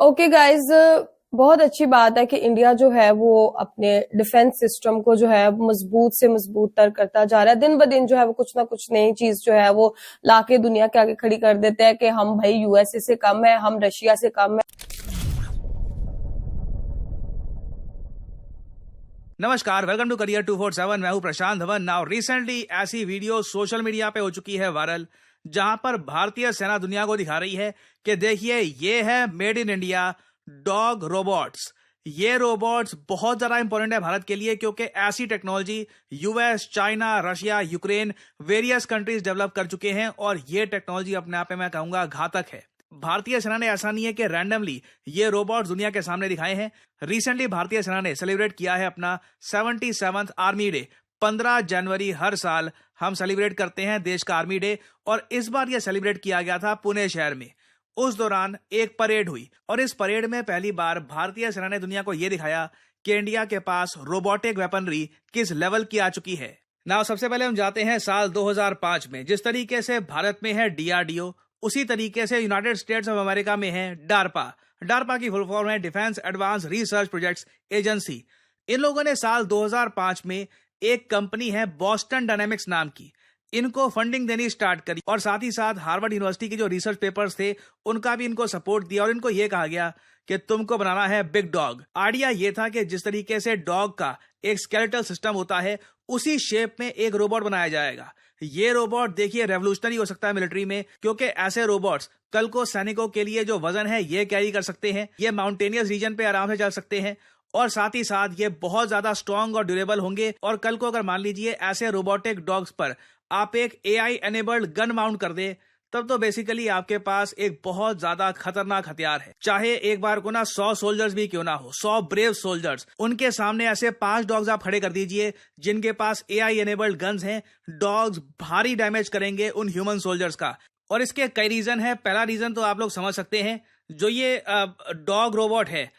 Okay guys, बहुत अच्छी बात है कि इंडिया जो है वो अपने डिफेंस सिस्टम को जो है मजबूत से मजबूत तर करता जा रहा है। दिन ब दिन जो है वो कुछ ना कुछ नई चीज जो है वो लाके दुनिया के आगे खड़ी कर देते हैं कि हम भाई यूएसए से कम है, हम रशिया से कम है। नमस्कार, वेलकम टू करियर 247। मैं हूं प्रशांत धवन। नाउ रिसेंटली ऐसी वीडियो सोशल मीडिया पे हो चुकी है वायरल, जहां पर भारतीय सेना दुनिया को दिखा रही है कि देखिए ये है made in India dog robots. ये रोबोट्स बहुत ज्यादा इंपॉर्टेंट है भारत के लिए, क्योंकि ऐसी technology US, China, Russia, Ukraine, various countries develop कर चुके हैं और ये टेक्नोलॉजी अपने आप में मैं कहूंगा घातक है। भारतीय सेना ने ऐसा नहीं है कि रैंडमली ये रोबोट्स दुनिया के सामने दिखाए हैं। रिसेंटली भारतीय सेना ने सेलिब्रेट किया है अपना 77th आर्मी डे। 15 जनवरी हर साल हम सेलिब्रेट करते हैं देश का आर्मी डे, और इस बार यह सेलिब्रेट किया गया था पुणे शहर में। उस दौरान एक परेड हुई और इस परेड में पहली बार भारतीय सेना ने दुनिया को यह दिखाया कि इंडिया के पास रोबोटिक वेपनरी किस लेवल की आ चुकी है। नाउ सबसे पहले हम जाते हैं साल 2005 में। जिस तरीके से भारत में है डीआरडीओ, उसी तरीके से यूनाइटेड स्टेट्स ऑफ अमेरिका में है डारपा। डारपा की फुल फॉर्म है defence advance research projects agency. इन लोगों ने साल 2005 में एक कंपनी है बॉस्टन डायनेमिक्स नाम की, इनको फंडिंग देनी स्टार्ट करी, और साथ ही साथ हार्वर्ड यूनिवर्सिटी के जो रिसर्च पेपर्स थे उनका भी इनको सपोर्ट दिया, और इनको यह कहा गया कि तुमको बनाना है बिग डॉग। आइडिया यह था कि जिस तरीके से डॉग का एक स्केलेटल सिस्टम होता है, उसी शेप में एक रोबोट बनाया जाएगा। ये रोबोट देखिए रेवोल्यूशनरी हो सकता है मिलिट्री में, क्योंकि ऐसे रोबोट्स कल को सैनिकों के लिए जो वजन है ये कैरी कर सकते हैं, ये माउंटेनियस रीजन पे आराम से चल सकते हैं, और साथ ही साथ ये बहुत ज्यादा स्ट्रॉन्ग और ड्यूरेबल होंगे। और कल को अगर मान लीजिए ऐसे रोबोटिक डॉग्स पर आप एक एआई एनेबल्ड गन माउंट कर दे, तब तो बेसिकली आपके पास एक बहुत ज्यादा खतरनाक हथियार है। चाहे एक बार को ना 100 सोल्जर्स भी क्यों ना हो, 100 ब्रेव सोल्जर्स, उनके सामने ऐसे 5 डॉग्स आप खड़े कर दीजिए जिनके पास एआई एनेबल्ड गन्स हैं। डॉग्स भारी डैमेज करेंगे उन ह्यूमन सोल्जर्स का, और इसके कई रीजन है। पहला रीजन तो आप लोग समझ सकते हैं, जो ये डॉग रोबोट है,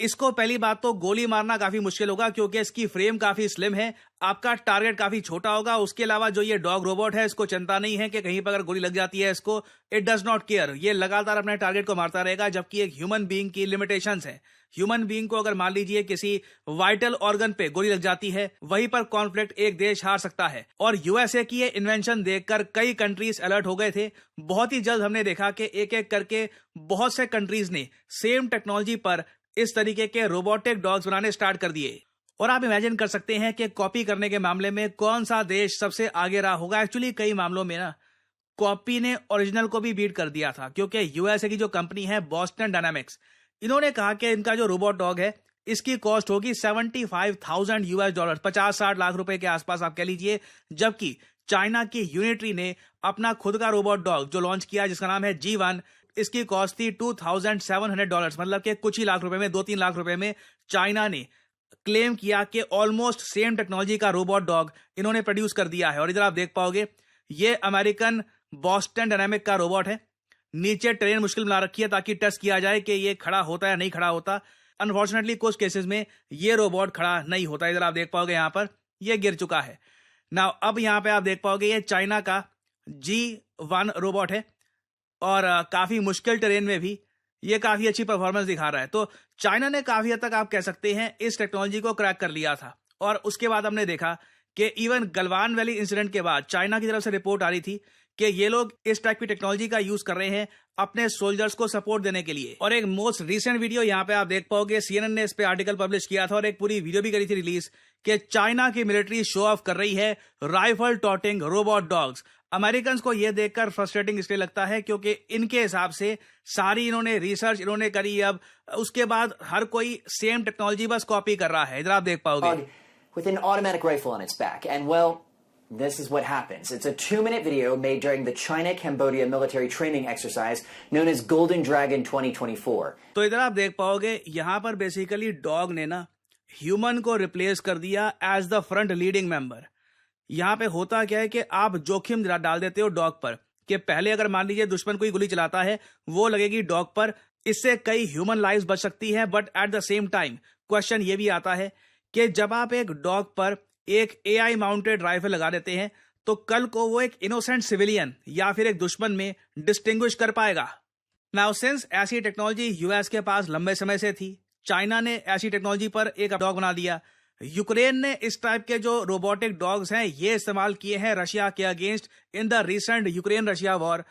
इसको पहली बात तो गोली मारना काफी मुश्किल होगा, क्योंकि इसकी फ्रेम काफी स्लिम है, आपका टारगेट काफी छोटा होगा। उसके अलावा जो ये डॉग रोबोट है, इसको चिंता नहीं है कि कहीं पर अगर गोली लग जाती है इसको, इट डज नॉट केयर, ये लगातार अपने टारगेट को मारता रहेगा। जबकि एक ह्यूमन बीइंग की लिमिटेशंस है। ह्यूमन बीइंग को अगर मान लीजिए किसी वाइटल ऑर्गन पे गोली लग जाती है, वहीं पर कॉन्फ्लिक्ट एक देश हार सकता है। और यूएसए की ये इन्वेंशन देखकर कई कंट्रीज अलर्ट हो गए थे। बहुत ही जल्द हमने देखा कि एक एक करके बहुत से कंट्रीज ने सेम टेक्नोलॉजी पर इस तरीके के रोबोटिक डॉग्स बनाने स्टार्ट कर दिए। और आप इमेजिन कर सकते हैं कि कॉपी करने के मामले में कौन सा देश सबसे आगे रहा होगा। एक्चुअली कई मामलों में ना कॉपी ने ओरिजिनल को भी बीट कर दिया था, क्योंकि यूएसए की जो कंपनी है बॉस्टन डायनामिक्स, इन्होंने कहा कि इनका जो रोबोट डॉग है इसकी कॉस्ट होगी $75,000, 50-60 लाख रुपए के आसपास आप कह लीजिए। जबकि चाइना की यूनिट्री ने अपना खुद का रोबोट डॉग जो लॉन्च किया, जिसका नाम है G1, इसकी कॉस्ट थी $2,700, मतलब कि कुछ ही लाख रुपए में, 2-3 लाख रुपए में चाइना ने क्लेम किया कि ऑलमोस्ट सेम टेक्नोलॉजी का रोबोट डॉग इन्होंने प्रोड्यूस कर दिया है। और इधर आप देख पाओगे ये अमेरिकन बॉस्टन डायनामिक का रोबोट है। नीचे ट्रेन मुश्किल बना रखी है ताकि टेस्ट किया जाए कि ये खड़ा होता है या नहीं खड़ा होता। अनफॉर्चुनेटली कुछ केसेस में ये रोबोट खड़ा नहीं होता। इधर आप देख पाओगे यहाँ पर ये गिर चुका है ना। अब यहाँ पे आप देख पाओगे ये चाइना का G1 रोबोट है, और काफी मुश्किल टेरेन में भी ये काफी अच्छी परफॉर्मेंस दिखा रहा है। तो चाइना ने काफी हद तक आप कह सकते हैं इस टेक्नोलॉजी को क्रैक कर लिया था। और उसके बाद हमने देखा कि इवन गलवान वैली इंसिडेंट के बाद चाइना की तरफ से रिपोर्ट आ रही थी कि ये लोग इस टाइप की टेक्नोलॉजी का यूज कर रहे हैं अपने सोल्जर्स को सपोर्ट देने के लिए। और एक मोस्ट रिसेंट वीडियो यहाँ पे आप देख पाओगे, CNN ने इस पे आर्टिकल पब्लिश किया था और एक पूरी वीडियो भी करी थी रिलीज, कि चाइना की मिलिट्री शो ऑफ कर रही है राइफल टॉटिंग रोबोट डॉग्स। अमेरिकन को यह देखकर फ्रस्ट्रेटिंग इसलिए लगता है क्योंकि इनके हिसाब से सारी इन्होंने रिसर्च इन्होंने करी, अब उसके बाद हर कोई सेम टेक्नोलॉजी बस कॉपी कर रहा है। इधर आप देख पाओगे with an automatic rifle on its back, and well, this is what happens. It's a 2-minute video made during the China-Cambodia military training exercise known as Golden Dragon 2024. तो इधर आप देख पाओगे यहाँ पर बेसिकली डॉग ने ना ह्यूमन को रिप्लेस कर दिया as the front leading member. यहाँ पे होता क्या है कि आप जोखिम डाल देते हो डॉग पर, कि पहले अगर मान लीजिए दुश्मन कोई गोली चलाता है वो लगेगी डॉग पर, इससे कई ह्यूमन लाइव्स बच सकती है। But at the same time question ये भी आता है कि जब आप एक डॉग पर एक एआई माउंटेड राइफल लगा देते हैं, तो कल को वो एक इनोसेंट सिविलियन या फिर एक दुश्मन में डिस्टिंग्विश कर पाएगा? नाउ सिंस ऐसी टेक्नोलॉजी यूएस के पास लंबे समय से थी, चाइना ने ऐसी टेक्नोलॉजी पर एक डॉग बना दिया, यूक्रेन ने इस टाइप के जो रोबोटिक डॉग्स हैं ये इस्तेमाल किए हैं रशिया के against in the recent Ukraine Russia war.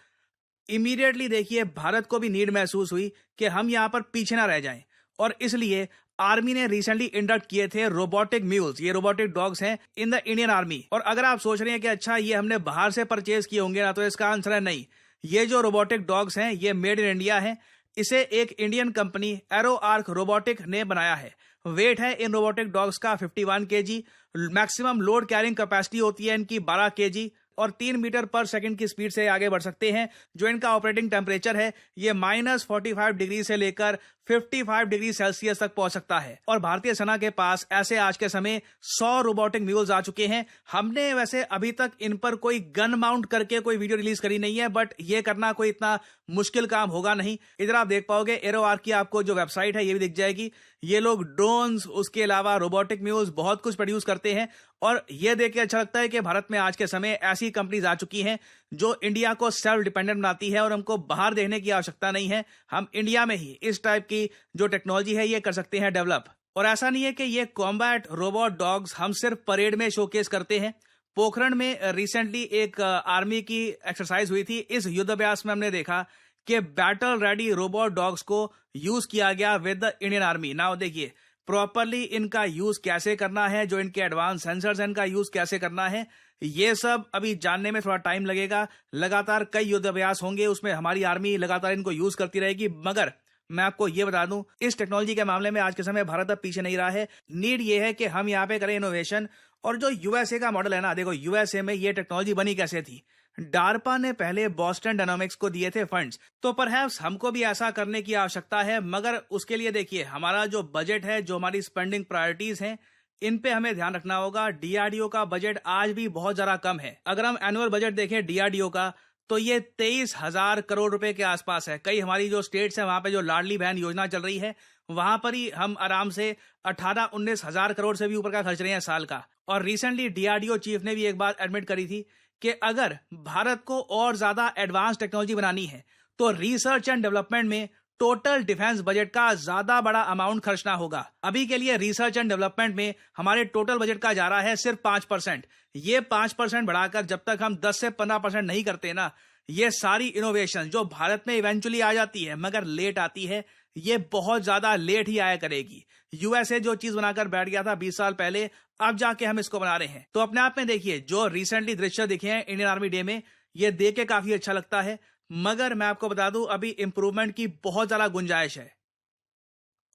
Immediately देखिए भारत को भी नीड महसूस हुई कि हम यहाँ पर पीछे ना रह जाएं, और इसलिए आर्मी ने रिसेंटली इंडक्ट किए थे रोबोटिक म्यूल्स, ये रोबोटिक डॉग्स हैं इन द इंडियन आर्मी। और अगर आप सोच रहे हैं कि अच्छा ये हमने बाहर से परचेज किए होंगे ना, तो इसका आंसर है नहीं। ये जो रोबोटिक डॉग्स हैं ये मेड इन इंडिया है। इसे एक Indian company arrow arc robotic ने बनाया है। वेट है इन रोबोटिक डॉग्स का 51 kg, maximum load carrying capacity होती है इनकी 12 kg, और 3 मीटर पर सेकंड की स्पीड से आगे बढ़ सकते हैं। जो इनका ऑपरेटिंग टेम्परेचर है ये -45 डिग्री से लेकर 55 डिग्री सेल्सियस तक पहुंच सकता है। और भारतीय सेना के पास ऐसे आज के समय 100 रोबोटिक म्यूल्स आ चुके हैं। हमने वैसे अभी तक इन पर कोई गन माउंट करके कोई वीडियो रिलीज करी नहीं है, बट ये करना कोई इतना मुश्किल काम होगा नहीं। इधर आप देख पाओगे एरो आर्क की आपको जो वेबसाइट है ये भी दिख जाएगी। ये लोग ड्रोन्स, उसके अलावा रोबोटिक म्यूल्स बहुत कुछ प्रोड्यूस करते हैं, और ये देख के अच्छा लगता है कि भारत में आज के समय ऐसी कंपनीज आ चुकी हैं जो इंडिया को सेल्फ डिपेंडेंट बनाती है, और हमको बाहर देखने की आवश्यकता नहीं है। हम इंडिया में ही इस टाइप की जो टेक्नोलॉजी है ये कर सकते हैं डेवलप। और ऐसा नहीं है कि ये कॉम्बैट रोबोट डॉग्स हम सिर्फ परेड में शोकेस करते हैं। पोखरण में रिसेंटली एक आर्मी की एक्सरसाइज हुई थी। इस युद्ध अभ्यास में हमने देखा कि बैटल रेडी रोबोट डॉग्स को यूज किया गया with the Indian army. Now देखिए प्रॉपरली इनका यूज कैसे करना है, जो इनके एडवांस सेंसर्स हैं इनका यूज कैसे करना है, ये सब अभी जानने में थोड़ा टाइम लगेगा। लगातार कई युद्ध अभ्यास होंगे, उसमें हमारी आर्मी लगातार इनको यूज करती रहेगी। मगर मैं आपको ये बता दूं, इस टेक्नोलॉजी के मामले में आज के समय भारत अब पीछे नहीं रहा है। नीड ये है कि हम यहाँ पे करें इनोवेशन। और जो यूएसए का मॉडल है ना, देखो यूएसए में ये टेक्नोलॉजी बनी कैसे थी। डार्पा ने पहले बॉस्टन डायनामिक्स को दिए थे फंड्स, तो परहैप्स हमको भी ऐसा करने की आवश्यकता है। मगर उसके लिए देखिए हमारा जो बजट है, जो हमारी स्पेंडिंग प्रायोरिटीज हैं, इन पे हमें ध्यान रखना होगा। डीआरडीओ का बजट आज भी बहुत ज्यादा कम है। अगर हम एनुअल बजट देखें डीआरडीओ का, तो ये 23,000 करोड़ रुपए के आसपास है। कई हमारी जो स्टेट्स हैं वहां पे जो लाडली बहन योजना चल रही है, वहां पर ही हम आराम से 18-19 हजार करोड़ से भी ऊपर का खर्च रहे हैं साल का। और रिसेंटली डीआरडीओ चीफ ने भी एक बात एडमिट करी थी कि अगर भारत को और ज्यादा एडवांस टेक्नोलॉजी बनानी है तो रिसर्च एंड डेवलपमेंट में टोटल डिफेंस बजट का ज्यादा बड़ा अमाउंट खर्चना होगा। अभी के लिए रिसर्च एंड डेवलपमेंट में हमारे टोटल बजट का जा रहा है सिर्फ 5%। ये 5% बढ़ाकर जब तक हम 10 से 15% नहीं करते ना, ये सारी इनोवेशन जो भारत में इवेंचुअली आ जाती है मगर लेट आती है, ये बहुत ज्यादा लेट ही आया करेगी। यूएसए जो चीज बनाकर बैठ गया था 20 साल पहले, अब जाके हम इसको बना रहे हैं। तो अपने आप में देखिए जो रिसेंटली दृश्य दिखे हैं इंडियन आर्मी डे में, ये देख के काफी अच्छा लगता है। मगर मैं आपको बता दूं अभी इंप्रूवमेंट की बहुत ज्यादा गुंजाइश है।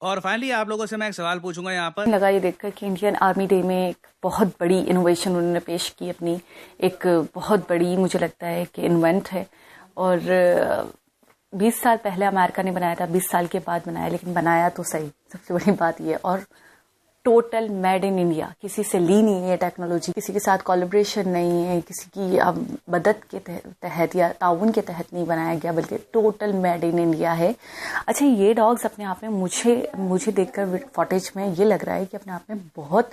और फाइनली आप लोगों से मैं एक सवाल पूछूंगा यहाँ पर। लगा ये देखकर कि इंडियन आर्मी डे में एक बहुत बड़ी इनोवेशन उन्होंने पेश की, अपनी एक बहुत बड़ी मुझे लगता है कि इन्वेंट है। और 20 साल पहले अमेरिका ने बनाया था, 20 साल के बाद बनाया, लेकिन बनाया तो सही, सबसे बड़ी बात ये। और टोटल मेड इन इंडिया, किसी से ली नहीं है टेक्नोलॉजी, किसी के साथ कोलैबोरेशन नहीं है, किसी की मदद के तहत या ताउन के तहत नहीं बनाया गया, बल्कि टोटल मेड इन इंडिया है। अच्छा, ये डॉग्स अपने आप में मुझे देखकर फुटेज में ये लग रहा है कि अपने आप में बहुत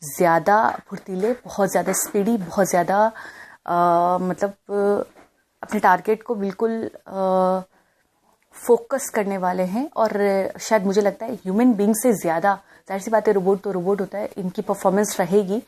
ज़्यादा फुर्तीले, बहुत ज़्यादा स्पीडी, बहुत ज़्यादा मतलब अपने टारगेट को बिल्कुल फोकस करने वाले हैं। और शायद मुझे लगता है ह्यूमन बीइंग से ज़्यादा, जाहिर सी बात है रोबोट तो रोबोट होता है, इनकी परफॉर्मेंस रहेगी।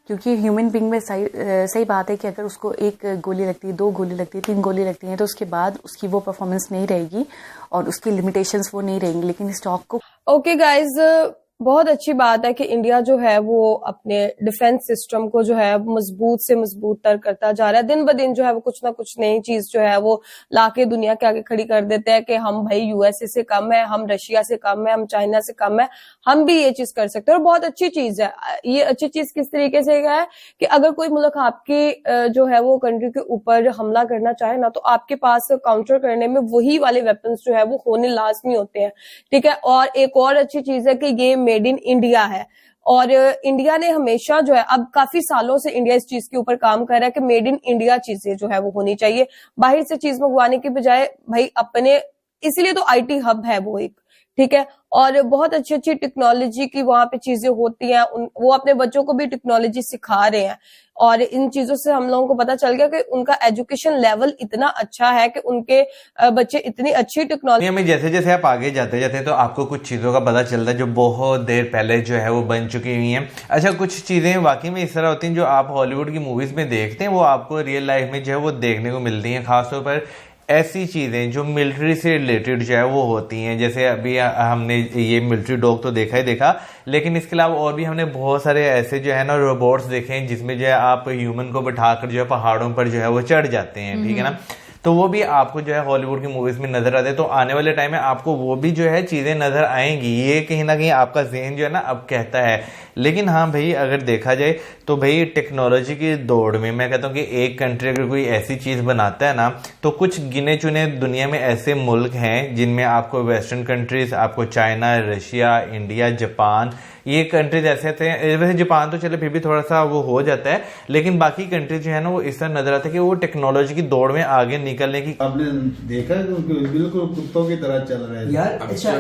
क्योंकि ह्यूमन बीइंग में सही बात है कि अगर उसको 1 गोली लगती है, 2 गोली लगती है, 3 गोली लगती है, तो उसके बाद उसकी वो परफॉर्मेंस नहीं रहेगी और उसकी लिमिटेशंस वो नहीं रहेंगी। लेकिन इस डॉग को ओके गाइज, बहुत अच्छी बात है कि इंडिया जो है वो अपने डिफेंस सिस्टम को जो है मजबूत से मजबूत तर करता जा रहा है। दिन ब दिन जो है वो कुछ ना कुछ नई चीज जो है वो लाके दुनिया के आगे खड़ी कर देते हैं कि हम भाई यूएसए से कम है, हम रशिया से कम है, हम चाइना से कम है, हम भी ये चीज कर सकते हैं। और बहुत अच्छी चीज है। ये अच्छी चीज किस तरीके से है कि अगर कोई मुल्क आपकी जो है वो कंट्री के ऊपर हमला करना चाहे ना, तो आपके पास काउंटर करने में वही वाले वेपन्स जो है वो होने लाजमी होते हैं। ठीक है। और एक और अच्छी चीज है कि ये मेड इन इंडिया है। और इंडिया ने हमेशा जो है, अब काफी सालों से इंडिया इस चीज के ऊपर काम कर रहा है कि मेड इन इंडिया चीजें जो है वो होनी चाहिए, बाहर से चीज मंगवाने के बजाय भाई अपने। इसलिए तो आईटी हब है वो एक, ठीक है। और बहुत अच्छी अच्छी टेक्नोलॉजी की वहां पे चीजें होती हैं, वो अपने बच्चों को भी टेक्नोलॉजी सिखा रहे हैं। और इन चीजों से हम लोगों को पता चल गया कि उनका एजुकेशन लेवल इतना अच्छा है कि उनके बच्चे इतनी अच्छी टेक्नोलॉजी में जैसे जैसे आप आगे जाते जाते हैं तो आपको कुछ चीज़ों का पता चलता है जो बहुत देर पहले जो है वो बन चुकी हुई हैं। अच्छा, कुछ चीज़ें वाकई में इस तरह होती हैं जो आप हॉलीवुड की मूवीज़ में देखते हैं वो आपको रियल लाइफ में जो है वो देखने को मिलती हैं। खासतौर पर ऐसी चीज़ें जो मिलिट्री से रिलेटेड जो है वो होती हैं। जैसे अभी हमने ये मिलिट्री डॉग तो देखा, लेकिन इसके अलावा और भी हमने बहुत सारे ऐसे जो है ना रोबोट्स देखे हैं जिसमें जो है आप ह्यूमन को बैठाकर जो है पहाड़ों पर जो है वो चढ़ जाते हैं, ठीक है ना। तो वो भी आपको जो है हॉलीवुड की मूवीज में नजर आते हैं। तो आने वाले टाइम में आपको वो भी जो है चीजें नजर आएंगी। ये कहीं ना कहीं आपका ज़हन जो है ना अब कहता है। लेकिन हाँ भाई, अगर देखा जाए तो भाई टेक्नोलॉजी की दौड़ में मैं कहता हूँ कि एक कंट्री अगर कोई ऐसी चीज बनाता है ना, तो कुछ गिने चुने दुनिया में ऐसे मुल्क हैं जिनमें आपको वेस्टर्न कंट्रीज, आपको चाइना, रशिया, इंडिया, जापान, ये कंट्रीज ऐसे हैं। वैसे जापान तो चले फिर भी थोड़ा सा वो हो जाता है, लेकिन बाकी कंट्रीज जो है ना वो इस तरह नजर आते हैं कि वो टेक्नोलॉजी की दौड़ में आगे निकलने की। आपने देखा है कि बिल्कुल कुत्तों की तरह चल रहे हैं यार। अच्छा,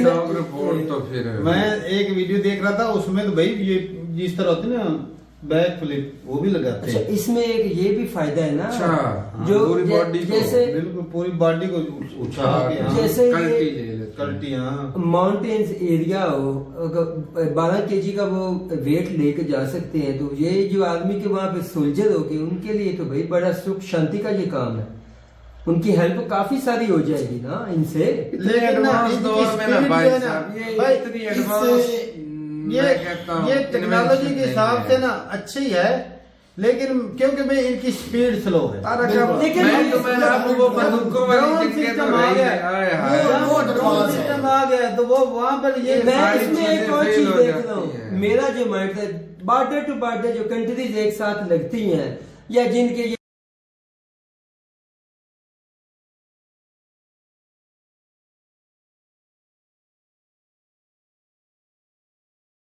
डॉग रिपोर्ट तो फिर मैं एक वीडियो देख रहा था, उसमें तो भाई ये जिस तरह होती है ना बैक फ्लिप, वो भी लगाते अच्छा, हैं। इसमें एक ये भी फायदा है ना। अच्छा, जो पूरी बॉडी को, जैसे बिल्कुल पूरी बॉडी को उछाल के, हाँ, जैसे कल्टी ये ले लेते हैं। कल्टी, हाँ। माउंटेन्स एरिया हो, 12 kg का वो वेट लेके जा सकते हैं, तो ये जो आदमी के वहां पे सुलझे होके उनके लिए तो भाई बड़ा सुख शांति का ये काम है। उनकी हेल्प काफी सारी हो जाएगी ना इनसे। लेकिन एडवांस इनकी दौर में ना speed भाई जो है ना, साहब, ये भाई, इतनी इससे एडवांस ये टेक्नोलॉजी के हिसाब से ना अच्छी है, लेकिन क्योंकि भाई इनकी स्पीड स्लो है। लेकिन मैं आपको वो बंदूकों वाली ड्रोन दिक्कत सिस्टम तो आ रही गया, है। आए हाय। वो ड्रोन सिस्टम आ गया तो वो वहां पर ये मैं सारी इसमें चीजें एक और fail चीज हो देख जाती रहा हूँ। हैं। मेरा जो माइंड है, बॉर्डर टू बॉर्डर जो कंट्रीज एक साथ लगती हैं या जिनके ये